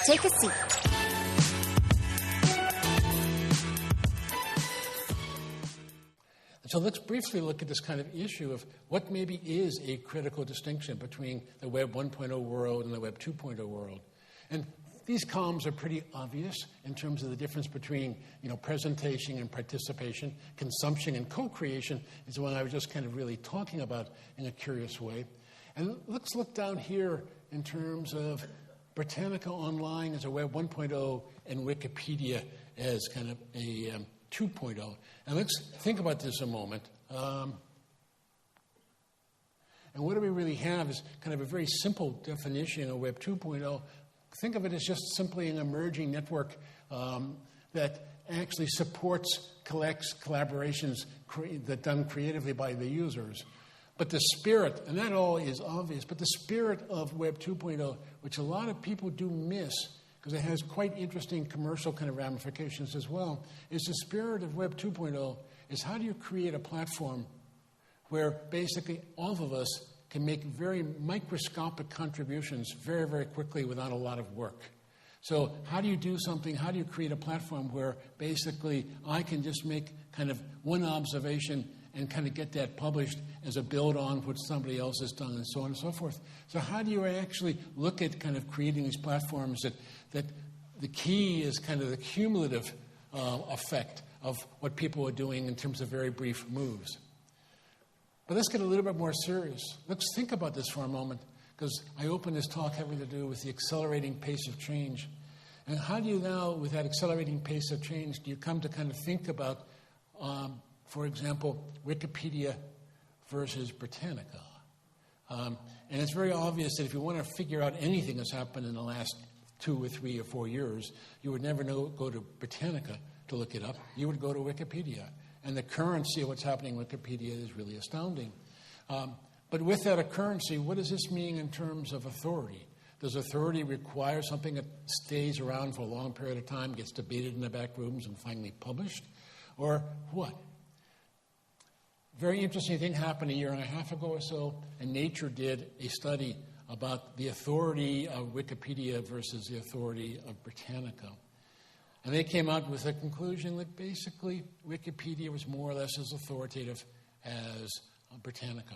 Take a seat. So let's briefly look at this kind of issue of what maybe is a critical distinction between the Web 1.0 world and the Web 2.0 world. And these columns are pretty obvious in terms of the difference between, presentation and participation, consumption and co-creation is the one I was just kind of really talking about in a curious way. And let's look down here in terms of Britannica Online as a Web 1.0 and Wikipedia as kind of a 2.0. And let's think about this a moment. And what do we really have is kind of a very simple definition of Web 2.0. Think of it as just simply an emerging network that actually supports, collects collaborations that done creatively by the users. But the spirit, and that all is obvious, but the spirit of Web 2.0, which a lot of people do miss, because it has quite interesting commercial kind of ramifications as well, is the spirit of Web 2.0 is how do you create a platform where basically all of us can make very microscopic contributions very, very quickly without a lot of work. So how do you do something? How do you create a platform where basically I can just make kind of one observation and kind of get that published as a build on what somebody else has done and so on and so forth. So how do you actually look at kind of creating these platforms that the key is kind of the cumulative effect of what people are doing in terms of very brief moves. But let's get a little bit more serious. Let's think about this for a moment, because I opened this talk having to do with the accelerating pace of change. And how do you now, with that accelerating pace of change, do you come to kind of think about, for example, Wikipedia versus Britannica? And it's very obvious that if you want to figure out anything that's happened in the last 2 or 3 or 4 years, you would never go to Britannica to look it up. You would go to Wikipedia. And the currency of what's happening in Wikipedia is really astounding. But with that occurrency, what does this mean in terms of authority? Does authority require something that stays around for a long period of time, gets debated in the back rooms, and finally published? Or what? Very interesting thing happened a year and a half ago or so, and Nature did a study about the authority of Wikipedia versus the authority of Britannica. And they came out with a conclusion that basically Wikipedia was more or less as authoritative as Britannica.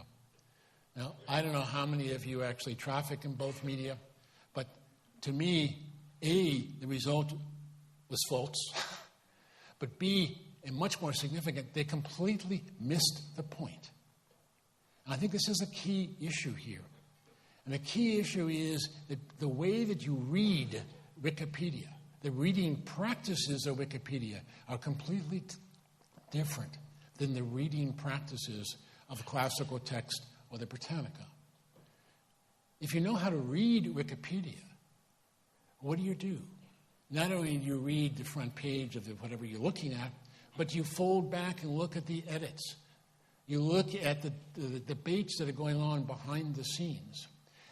Now, I don't know how many of you actually traffic in both media, but to me, A, the result was false, but B, and much more significant, they completely missed the point. And I think this is a key issue here. And the key issue is that the way that you read Wikipedia, the reading practices of Wikipedia are completely different than the reading practices of classical text or the Britannica. If you know how to read Wikipedia, what do? Not only do you read the front page of whatever you're looking at, but you fold back and look at the edits. You look at the debates that are going on behind the scenes.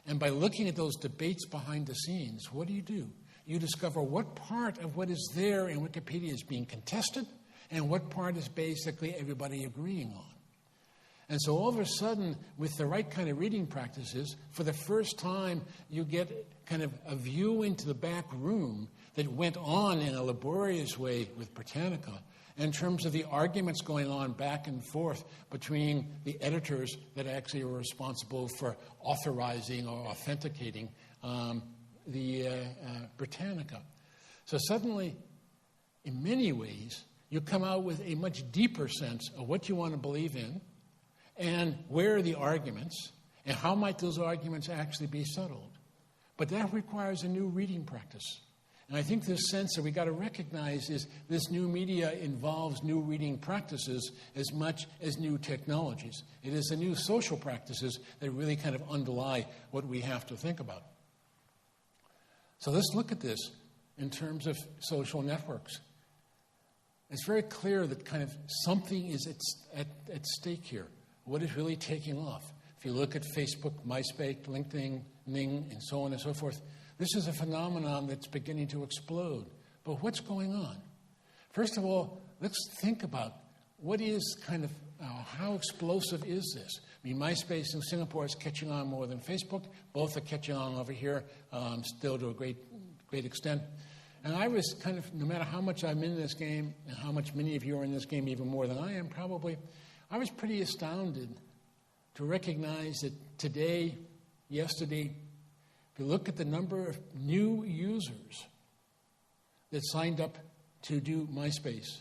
And by looking at those debates behind the scenes, what do? You discover what part of what is there in Wikipedia is being contested and what part is basically everybody agreeing on. And so all of a sudden, with the right kind of reading practices, for the first time, you get kind of a view into the back room that went on in a laborious way with Britannica in terms of the arguments going on back and forth between the editors that actually are responsible for authorizing or authenticating the Britannica. So suddenly, in many ways, you come out with a much deeper sense of what you want to believe in and where are the arguments and how might those arguments actually be settled. But that requires a new reading practice. And I think this sense that we got to recognize is this new media involves new reading practices as much as new technologies. It is the new social practices that really kind of underlie what we have to think about. So let's look at this in terms of social networks. It's very clear that kind of something is at stake here. What is really taking off? If you look at Facebook, MySpace, LinkedIn, Ning, and so on and so forth, this is a phenomenon that's beginning to explode. But what's going on? First of all, let's think about what is kind of how explosive is this? I mean, MySpace in Singapore is catching on more than Facebook. Both are catching on over here, still to a great extent. And I was kind of, no matter how much I'm in this game, and how much many of you are in this game even more than I am probably, I was pretty astounded to recognize that today, yesterday, if you look at the number of new users that signed up to do MySpace,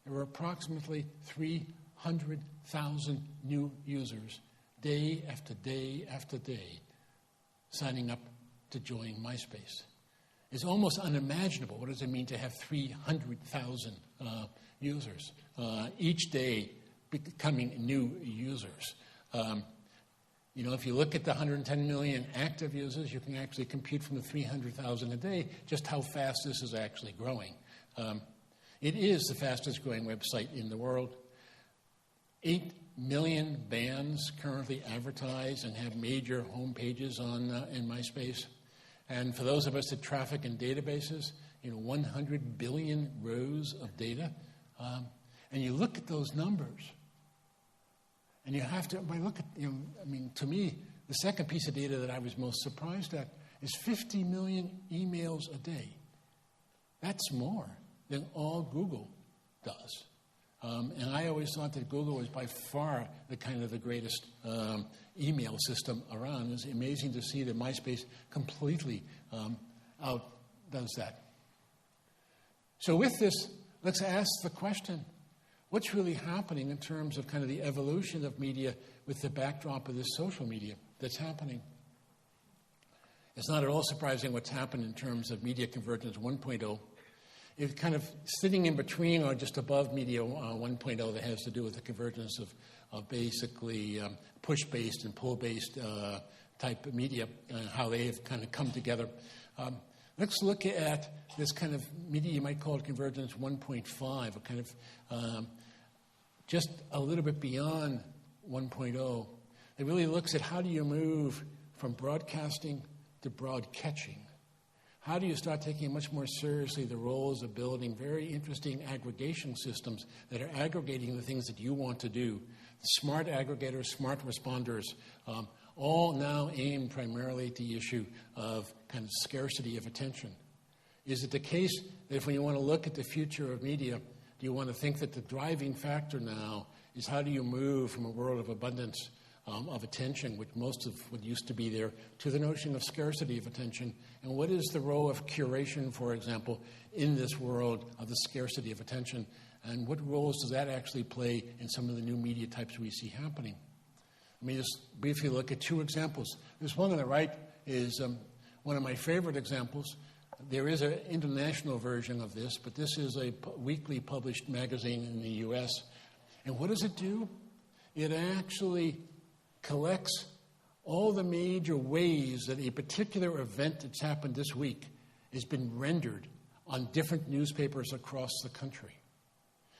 there were approximately 300,000 new users, day after day after day, signing up to join MySpace. It's almost unimaginable. What does it mean to have 300,000 users each day becoming new users? If you look at the 110 million active users, you can actually compute from the 300,000 a day just how fast this is actually growing. It is the fastest growing website in the world. 8 million bands currently advertise and have major home pages in MySpace. And for those of us that traffic in databases, 100 billion rows of data. And you look at those numbers, and you have to, to me, the second piece of data that I was most surprised at is 50 million emails a day. That's more than all Google does. And I always thought that Google was by far the greatest email system around. It's amazing to see that MySpace completely outdoes that. So with this, let's ask the question, what's really happening in terms of the evolution of media with the backdrop of this social media that's happening? It's not at all surprising what's happened in terms of media convergence 1.0. It's kind of sitting in between or just above Media 1.0 that has to do with the convergence of basically push-based and pull-based type of media and how they have kind of come together. Let's look at this kind of media, you might call it convergence 1.5, a kind of just a little bit beyond 1.0. It really looks at how do you move from broadcasting to broad-catching. How do you start taking much more seriously the roles of building very interesting aggregation systems that are aggregating the things that you want to do? The smart aggregators, smart responders, all now aim primarily at the issue of kind of scarcity of attention. Is it the case that if when you want to look at the future of media, do you want to think that the driving factor now is how do you move from a world of abundance of attention, which most of what used to be there, to the notion of scarcity of attention? And what is the role of curation, for example, in this world of the scarcity of attention? And what roles does that actually play in some of the new media types we see happening? Let me just briefly look at two examples. This one on the right is one of my favorite examples. There is an international version of this, but this is a weekly published magazine in the U.S. And what does it do? It actually collects all the major ways that a particular event that's happened this week has been rendered on different newspapers across the country.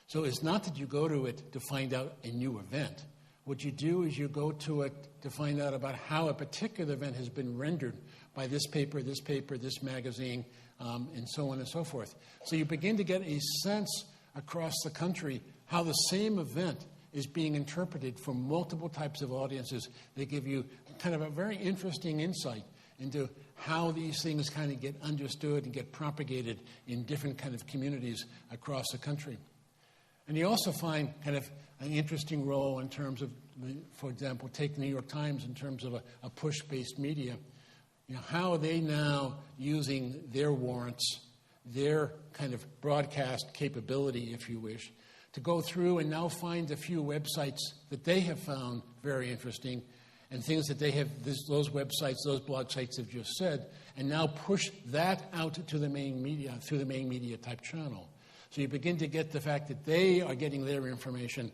So it's not that you go to it to find out a new event. What you do is you go to it to find out about how a particular event has been rendered by this paper, this magazine, and so on and so forth. So you begin to get a sense across the country how the same event is being interpreted from multiple types of audiences. They give you kind of a very interesting insight into how these things kind of get understood and get propagated in different kind of communities across the country. And you also find kind of an interesting role in terms of, for example, take the New York Times in terms of a push-based media. How are they now using their warrants, their kind of broadcast capability, if you wish, to go through and now find a few websites that they have found very interesting and things that they have, those websites, those blog sites have just said, and now push that out to the main media, through the main media type channel. So you begin to get the fact that they are getting their information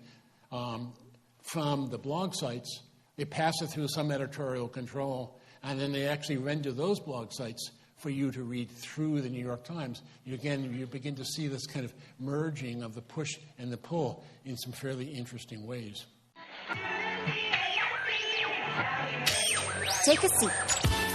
from the blog sites. They pass it through some editorial control, and then they actually render those blog sites for you to read through the New York Times. You begin to see this kind of merging of the push and the pull in some fairly interesting ways. Take a seat.